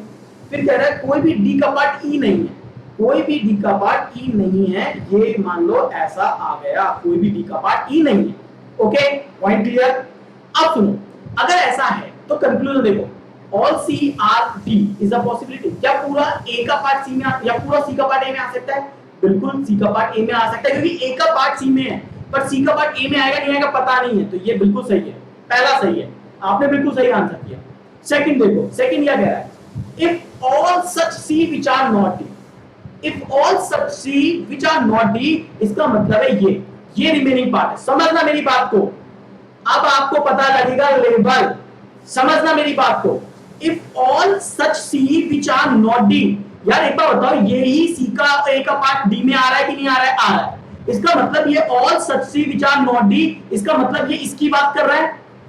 फिर कह रहा है कोई भी डी का पार्ट ई नहीं है, कोई भी डी का पार्ट ई नहीं है, ये मान लो ऐसा आ गया, कोई भी डी का पार्ट ई नहीं है। Okay point clear. अब सुनो, अगर ऐसा है तो कंक्लूजन देखो, all C are D is a possibility. क्या पूरा ए का पार्ट सी में या पूरा सी का पार्ट ए में आ सकता है? बिल्कुल सी का पार्ट ए में आ सकता है, क्योंकि ए का पार्ट सी में है, पर सी का पार्ट ए में आएगा नहीं आएगा पता नहीं है, तो ये बिल्कुल सही है, पहला सही है, आपने बिल्कुल सही आंसर किया। सेकंड देखो, सेकंड क्या कह रहा है, if all such C which are not D, if all such C which are not D, इसका मतलब है ये रिमेनिंग पार्ट है। समझना मेरी बात को, अब आपको पता लगेगा लेवल, समझना मेरी बात को। If all such C which are not D, यार एक बार बताओ, यही सी का ए का पार्ट डी में आ रहा है कि नहीं आ रहा है? आ रहा है। इसका मतलब ये all such C which are not D, इसका मतलब ये इसकी बात कर रहा है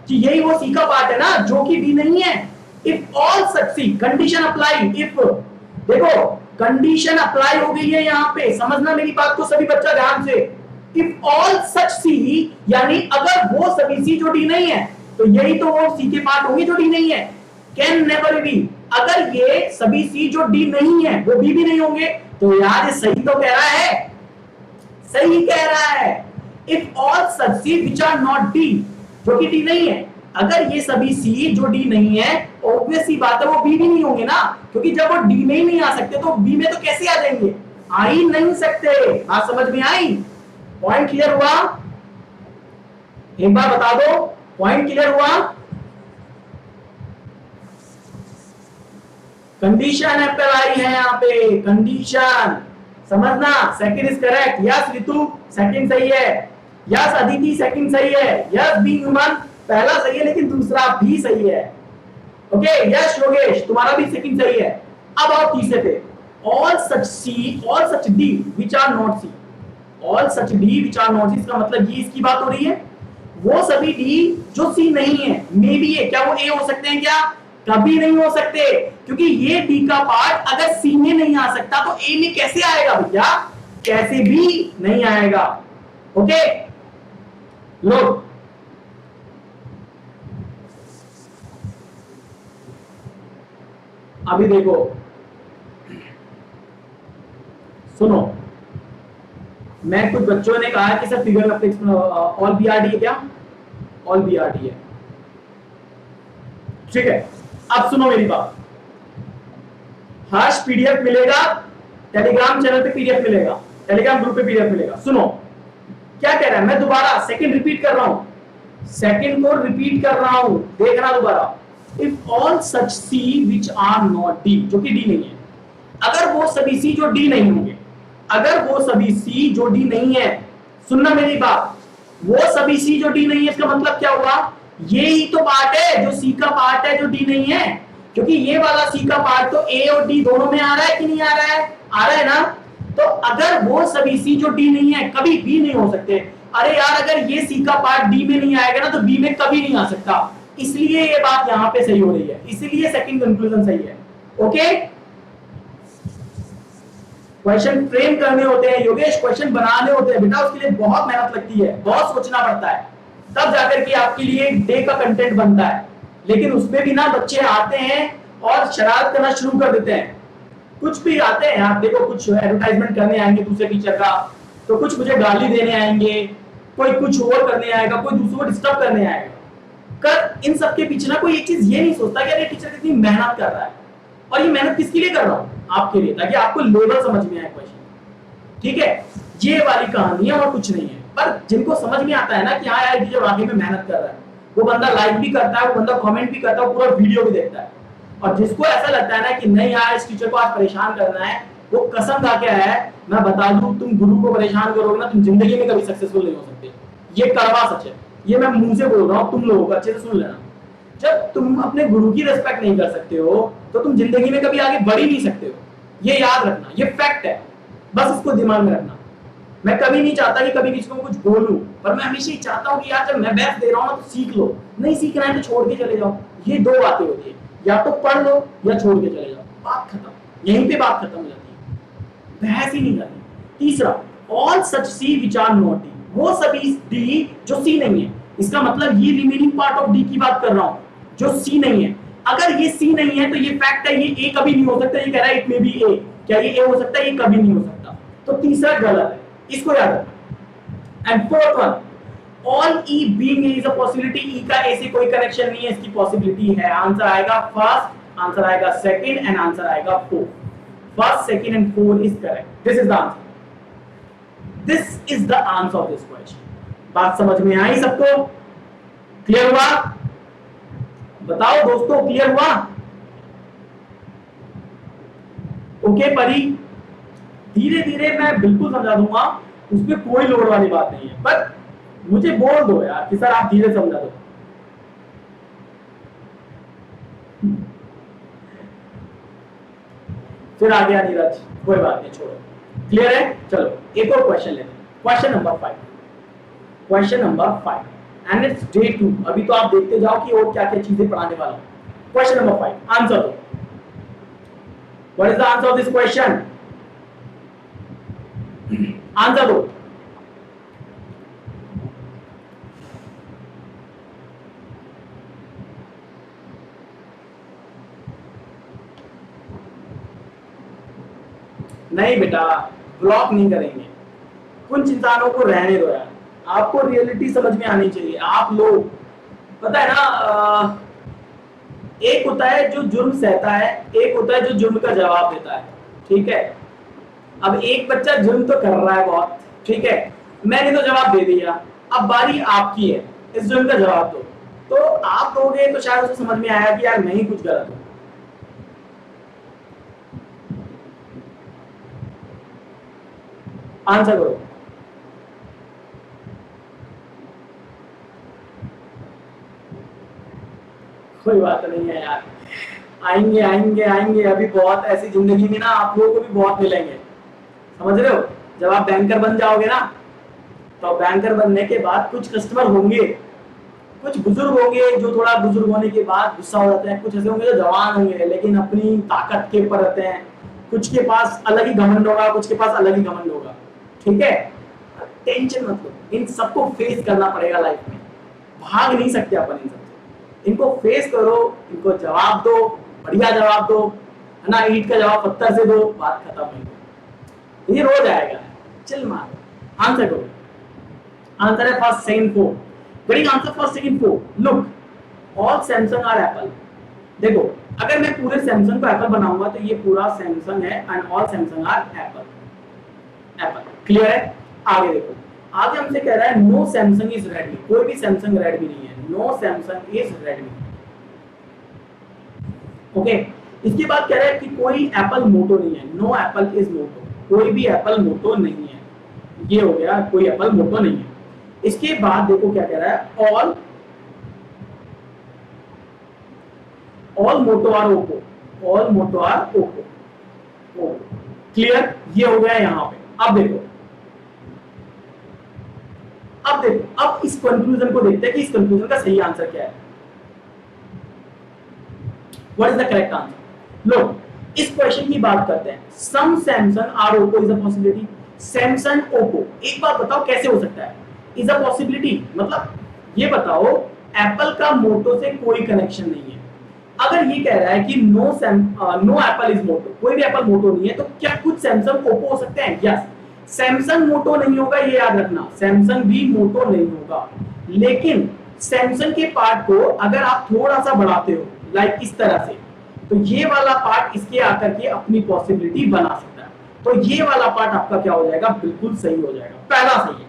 कि यही वो सी का पार्ट है ना जो कि डी नहीं है। If all such C, condition apply, if देखो कंडीशन अप्लाई हो गई है यहां पे, समझना मेरी बात को सभी बच्चा ध्यान से। इफ ऑल सच सी, यानी अगर वो सभी सी जो डी नहीं है, तो यही तो वो सी के पार्ट होंगे जो डी नहीं है। कैन नेवर बी, अगर ये सभी सी जो डी नहीं है वो बी भी नहीं होंगे, तो यार ये सही तो कह रहा है, सही कह रहा है। If all such C which are not D, जो कि डी नहीं है, अगर ये सभी सी जो डी नहीं है, ऑब्वियस सी बात है वो बी भी नहीं होंगे ना, क्योंकि जब वो डी में ही नहीं आ सकते तो बी में तो कैसे आ जाएंगे? आ ही नहीं सकते। बात समझ में आई? पॉइंट क्लियर हुआ? एक बार बता दो, पॉइंट क्लियर हुआ? कंडीशन अप्लाई है यहाँ पे, कंडीशन समझना। Second is correct, yes Ritu second सही है, यस अदिति सेकंड सही है, यस बीइंग ह्यूमन पहला सही है लेकिन दूसरा भी सही है। ओके यश योगेश तुम्हारा भी सेकंड सही है। अब आओ तीसरे पे, all such C all such D which are not C, all such D which are not C, इसका मतलब ये इसकी बात हो रही है वो सभी डी जो सी नहीं है, मे बी है, क्या वो ए हो सकते हैं क्या? कभी नहीं हो सकते, क्योंकि ये डी का पार्ट अगर सी में नहीं आ सकता तो ए में कैसे आएगा भैया? कैसे भी नहीं आएगा। ओके लो अभी देखो सुनो, मैं कुछ बच्चों ने कहा कि सर फिगर ऑल बीआरडी है क्या? ऑल बीआरडी है, ठीक है। अब सुनो मेरी बात, हर्ष पीडीएफ मिलेगा, टेलीग्राम चैनल पे पीडीएफ मिलेगा, टेलीग्राम ग्रुप पे पीडीएफ मिलेगा। सुनो क्या कह रहा है, मैं दोबारा सेकंड रिपीट कर रहा हूं, सेकंड को रिपीट कर रहा हूं, देखना दोबारा। If all such C which are not D, जो कि डी नहीं है, अगर वो सभी सी जो डी नहीं होंगे, अगर वो सभी सी जो डी नहीं है, सुनना मेरी बात, वो सभी सी जो डी नहीं है, इसका मतलब क्या हुआ? ये ही तो पार्ट है जो सी का पार्ट है जो डी नहीं है, क्योंकि ये वाला सी का पार्ट तो ए और डी दोनों में आ रहा है कि नहीं आ रहा है? आ रहा है ना। तो अगर वो सभी सी जो डी नहीं है, कभी भी नहीं हो सकते। अरे यार अगर ये सी का पार्ट डी में नहीं आएगा ना तो बी में कभी नहीं आ सकता, इसलिए ये बात यहां पे सही हो रही है, इसलिए सेकंड कंक्लूजन सही है। ओके क्वेश्चन फ्रेम करने होते हैं योगेश, क्वेश्चन बनाने होते हैं बेटा, उसके लिए बहुत मेहनत लगती है, बहुत सोचना पड़ता है, तब जाकर के आपके लिए डे का कंटेंट बनता है। लेकिन उसमें भी ना बच्चे आते हैं और शरारत करना शुरू कर देते हैं, कुछ भी आते हैं। आप देखो कुछ एडवर्टाइजमेंट करने आएंगे दूसरे टीचर का, तो कुछ मुझे गाली देने आएंगे, कोई कुछ और करने आएगा, कोई दूसरों को डिस्टर्ब करने आएगा। कर इन सब के पीछे ना कोई एक चीज ये नहीं सोचता कि अरे टीचर कितनी मेहनत कर रहा है, और ये मेहनत किसके लिए कर रहा हूं? आपके लिए, ताकि आपको लेवल समझ में आए क्वेश्चन। ठीक है, ये वाली कहानी है और कुछ नहीं है। पर जिनको समझ में आता है ना कि हाँ यार टीचर वाकई में मेहनत कर रहा है, वो बंदा लाइक भी करता है, वो बंदा कमेंट भी करता है, पूरा वीडियो भी देखता है। और जिसको ऐसा लगता है ना कि नहीं यार इस टीचर को आज परेशान करना है, वो कसम खा के आया है, मैं बता दूं तुम गुरु को परेशान करोगे ना तुम जिंदगी में कभी सक्सेसफुल नहीं हो सकते, ये कड़वा सच है, ये मैं मुंह से बोल रहा हूं, तुम लोगों को अच्छे से सुन लेना। जब तुम अपने गुरु की रिस्पेक्ट नहीं कर सकते हो तो तुम जिंदगी में कभी आगे बढ़ ही नहीं सकते हो, ये याद रखना, ये फैक्ट है, बस इसको दिमाग में रखना। मैं कभी नहीं चाहता कि कभी किसी को कुछ बोलूं, पर मैं हमेशा ही चाहता हूं कि यार जब मैं बेस्ट दे रहा हूं ना तो सीख लो, नहीं सीखना है तो छोड़ के चले जाओ। ये दो बातें होती है, या तो पढ़ लो या छोड़ के चले जाओ, बात खत्म, यहीं पे बात खत्म हो जाती है, बहस ही नहीं करनी। तीसरा, all such C which are not D, वो सभी डी जो सी नहीं है, इसका मतलब ये रिमेनिंग पार्ट ऑफ डी की बात कर रहा हूं जो सी नहीं है। अगर ये सी नहीं है तो ये फैक्ट है, ये ए कभी नहीं हो सकता, ये कह रहा है इट मे बी ए, क्या ये ए हो सकता है? ये कभी नहीं हो सकता, तो तीसरा गलत है, इसको याद रखना। And fourth one, all E being A is a possibility, E का ए से कोई कनेक्शन नहीं है, इसकी पॉसिबिलिटी है। आंसर आएगा फर्स्ट, आंसर आएगा सेकंड एंड आंसर आएगा fourth. First, second and fourth is correct, this is the answer, this is the answer of this question. बात समझ में आई सबको? क्लियर हुआ? बताओ दोस्तों क्लियर हुआ? ओके परी, धीरे धीरे मैं बिल्कुल समझा दूंगा, उसमें कोई लोड वाली बात नहीं है, बट मुझे बोल दो यार कि सर आप धीरे समझा दो। फिर आ गया नीरज, कोई बात नहीं छोड़ो, क्लियर है? चलो एक और क्वेश्चन लेते हैं, question number 5, question number 5 and it's day 2। अभी तो आप देखते जाओ कि और क्या क्या चीजें पढ़ाने वाला हूं। क्वेश्चन नंबर 5, आंसर दो, what is the answer of this question? Answer दो। नहीं बेटा ब्लॉक नहीं करेंगे, कुछ इंसानों को रहने दो यार, आपको रियलिटी समझ में आनी चाहिए। आप लोग पता है ना, एक होता है जो जुर्म सहता है, एक होता है जो जुर्म का जवाब देता है, ठीक है? अब एक बच्चा जुर्म तो कर रहा है बहुत, ठीक है, मैंने तो जवाब दे दिया, अब बारी आपकी है इस जुर्म का जवाब दो। तो आप दोगे तो शायद उसे समझ में आया कि यार मैं ही कुछ गलत हूं। आंसर करो। कोई बात नहीं है यार, आएंगे आएंगे आएंगे, अभी बहुत ऐसी जिंदगी में ना आप लोगों को भी बहुत मिलेंगे, समझ रहे हो। जब आप बैंकर बन जाओगे ना, तो बैंकर बनने के बाद कुछ कस्टमर होंगे, कुछ बुजुर्ग होंगे जो थोड़ा बुजुर्ग होने के बाद गुस्सा हो जाते हैं, कुछ ऐसे होंगे जो जवान होंगे लेकिन अपनी ताकत के ऊपर रहते हैं, कुछ के पास अलग ही घमंड होगा, कुछ के पास अलग ही घमंड होगा, ठीक है। टेंशन मत लो, इन सबको फेस करना पड़ेगा लाइफ में, भाग नहीं सकते अपन इन सबसे, इनको फेस करो, इनको जवाब दो, बढ़िया जवाब दो, है ना, ईंट का जवाब पत्थर से दो, बात खत्म है, ये रोज आएगा, चिल मारो, आंसर करो। आंसर है first second four, very answer first second four. Look all Samsung are Apple. देखो अगर मैं पूरे सैमसंग को एप्पल बनाऊंगा तो ये पूरा सैमसंग है and all Samsung are Apple, Apple, clear है। आगे देखो, आगे हमसे कह रहा है नो सैमसंग इज रेडमी, कोई भी सैमसंग रेडमी नहीं है, no Samsung is Redmi, okay. इसके बाद कह रहा है कि कोई एप्पल मोटो नहीं है, नो एप्पल इज मोटो, कोई भी एप्पल मोटो नहीं है, ये हो गया, कोई एप्पल मोटो नहीं है। इसके बाद देखो क्या कह रहा है, all Moto are Oppo, all Moto are Oppo, clear, ये हो गया यहां पे। अब देखो अब इस कंक्लूजन को देखते हैं कि इस कंक्लूजन का सही आंसर क्या है, what is the correct answer. लो इस क्वेश्चन की बात करते हैं, some Samsung are Oppo is a possibility, Samsung Oppo, एक बात बताओ कैसे हो सकता है, इज अ पॉसिबिलिटी, मतलब ये बताओ एप्पल का मोटो से कोई कनेक्शन नहीं है। अगर ये कह रहा है कि नो एप्पल इज मोटो, कोई भी एप्पल मोटो नहीं है, तो क्या कुछ सैमसंग ओप्पो हो सकते हैं, यस। सैमसंग मोटो नहीं होगा, ये याद रखना, सैमसंग भी मोटो नहीं होगा, लेकिन सैमसंग के पार्ट को अगर आप थोड़ा सा बढ़ाते हो लाइक इस तरह से, तो ये वाला पार्ट इसके आकर के अपनी पॉसिबिलिटी बना सकता है, तो ये वाला पार्ट आपका क्या हो जाएगा, बिल्कुल सही हो जाएगा, पहला सही है,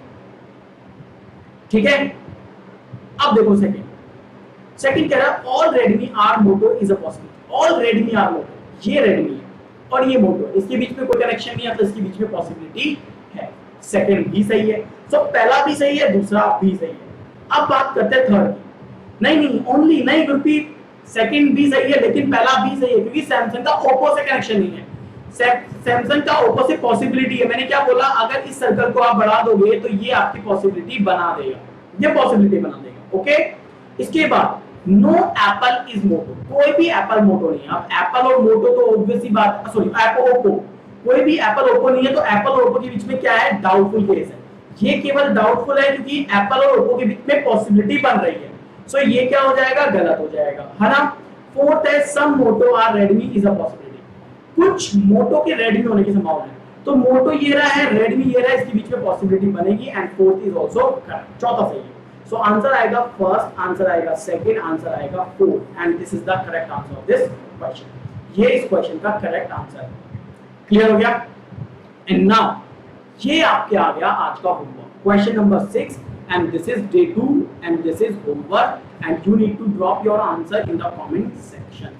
ठीक है। अब देखो सेकंड कह रहा है all Redmi are Moto is a possibility, all Redmi are Moto, ये रेडमी है और ये मोटो, इसके बीच में कोई कनेक्शन नहीं है, तो इसके बीच में पॉसिबिलिटी है, सेकंड भी सही है, तो पहला भी सही है, दूसरा भी सही है। अब बात करते हैं थर्ड की, नहीं ओनली नहीं गुरप्रीत, सेकंड भी सही है लेकिन पहला भी सही है, क्योंकि सैमसंग का ओप्पो से कनेक्शन नहीं है, सैमसंग का ओप्पो से पॉसिबिलिटी है। मैंने क्या बोला, अगर इस सर्कल को आप बढ़ा दोगे तो ये आपकी पॉसिबिलिटी बना देगा, ये पॉसिबिलिटी बना देगा, ओके। इसके बाद नो एप्पल इज मोटो, कोई भी एप्पल मोटो नहीं है। अब एप्पल और मोटो तो ऑब्वियस ही बात, सॉरी एप्पल ओप्पो, कोई भी एप्पल ओप्पो नहीं है, तो एप्पल और ओप्पो के बीच में क्या है, डाउटफुल केस है, ये केवल डाउटफुल है क्योंकि एप्पल और ओप्पो के बीच में पॉसिबिलिटी बन रही है, सो ये क्या हो जाएगा, गलत हो जाएगा, है ना। फोर्थ है some Moto are Redmi is a possibility, कुछ मोटो के रेडमी होने की संभावना है, तो मोटो ये रहा है, रेडमी ये रहा है, इसके बीच में पॉसिबिलिटी बनेगी, and fourth is also correct, चौथा सही है। सो आंसर आएगा फर्स्ट, आंसर आएगा सेकंड, आंसर आएगा fourth, and this is the correct answer of this question, ये इस क्वेश्चन का करेक्ट आंसर है, क्लियर हो गया। एंड नाउ ये आपके आ गया आज का homework, question number 6, and this is day 2 and this is homework and you need to drop your answer in the comment section।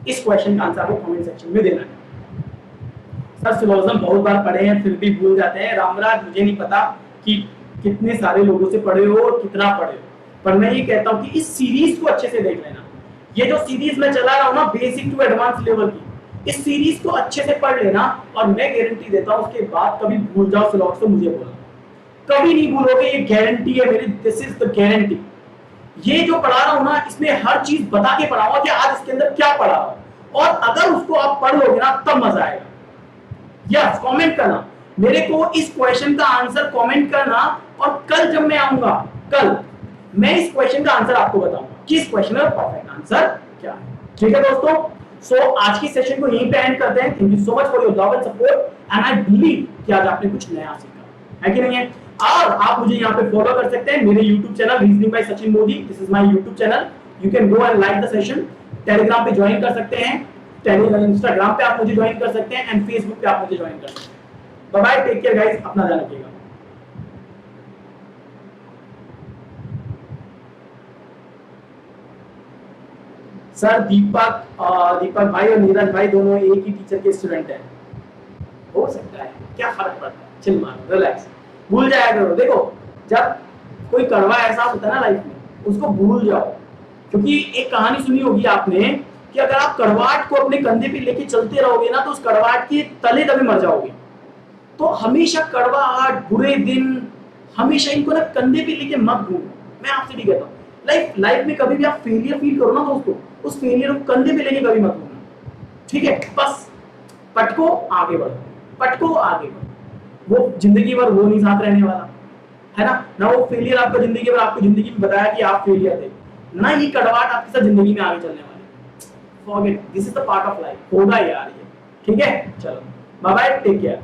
इस क्वेश्चन का आंसर आपको कमेंट सेक्शन में देना है। सर सिलोजिज्म बहुत बार पढ़े हैं फिर भी भूल जाते हैं, रामराज मुझे नहीं पता कि कितने सारे लोगों से पढ़े हो और कितना पढ़े हो, पर मैं ये कहता हूँ कि इस सीरीज को अच्छे से देख लेना, ये जो सीरीज मैं चला रहा हूँ ना बेसिक टू एडवांस लेवल की, इस सीरीज को अच्छे से पढ़ लेना, और मैं गारंटी देता हूँ उसके बाद कभी भूल जाओ सिलेबस तो मुझे बोलना, कभी नहीं भूलोगे, ये गारंटी है मेरी, दिस इज द गारंटी। ये जो पढ़ा रहा हूं ना इसमें हर चीज बता के पढ़ाऊंगा कि आज इसके अंदर क्या पढ़ा रहा हूं, और अगर उसको आप पढ़ लोगे ना तब मजा आएगा। यस, कमेंट करना मेरे को इस क्वेश्चन का आंसर, कमेंट करना, और कल जब मैं आऊंगा, कल मैं इस क्वेश्चन का आंसर आपको बताऊंगा कि इस क्वेश्चन का परफेक्ट आंसर क्या है, ठीक है दोस्तों। सो आज की सेशन को यहीं पे एंड करते हैं। Thank you so much for your love and support, and I believe कि आज आपने कुछ नया सीखा है कि नहीं है। और आप मुझे यहाँ पे फॉलो कर सकते हैं मेरे YouTube channel reasoning bye Sachin Modi, this is my YouTube channel, you can go and like the session. Telegram पे ज्वाइन कर सकते हैं, इंस्टाग्राम पे आप मुझे ज्वाइन कर सकते हैं, एंड फेसबुक पे आप मुझे ज्वाइन कर सकते हैं। Bye bye, take care guys, अपना ध्यान रखिएगा। सर दीपक भाई और नीरज भाई दोनों एक ही टीचर के स्टूडेंट हैं, हो सकता है, क्या फर्क पड़ता है, चिल मारो, रिलैक्स, भूल जाया करो। देखो जब कोई कड़वा एहसास होता है ना लाइफ में, उसको भूल जाओ, क्योंकि एक कहानी सुनी होगी आपने कि अगर आप कड़वाहट को अपने कंधे पे लेके चलते रहोगे ना तो उस कड़वाहट के तले दबे मर जाओगे। तो हमेशा कड़वाहट, बुरे दिन, हमेशा इनको ना कंधे पे लेके मत घूमो। मैं आपसे भी कहता हूँ लाइफ में कभी भी आप फेलियर फील करो ना दोस्तों, उस फेलियर को कंधे पे लेके कभी मत घूमना, ठीक है? बस पटको आगे बढ़ो, पटको आगे बढ़ो। वो जिंदगी भर वो नहीं साथ रहने वाला है ना वो फेलियर आपका जिंदगी भर आपको जिंदगी में बताया कि आप फेलियर थे, ना ही कड़वाहट आपके साथ जिंदगी में आगे चलने वाली। Forget, this is the part of life, होगा यार ये, ठीक है? चलो बाय बाय, टेक केयर।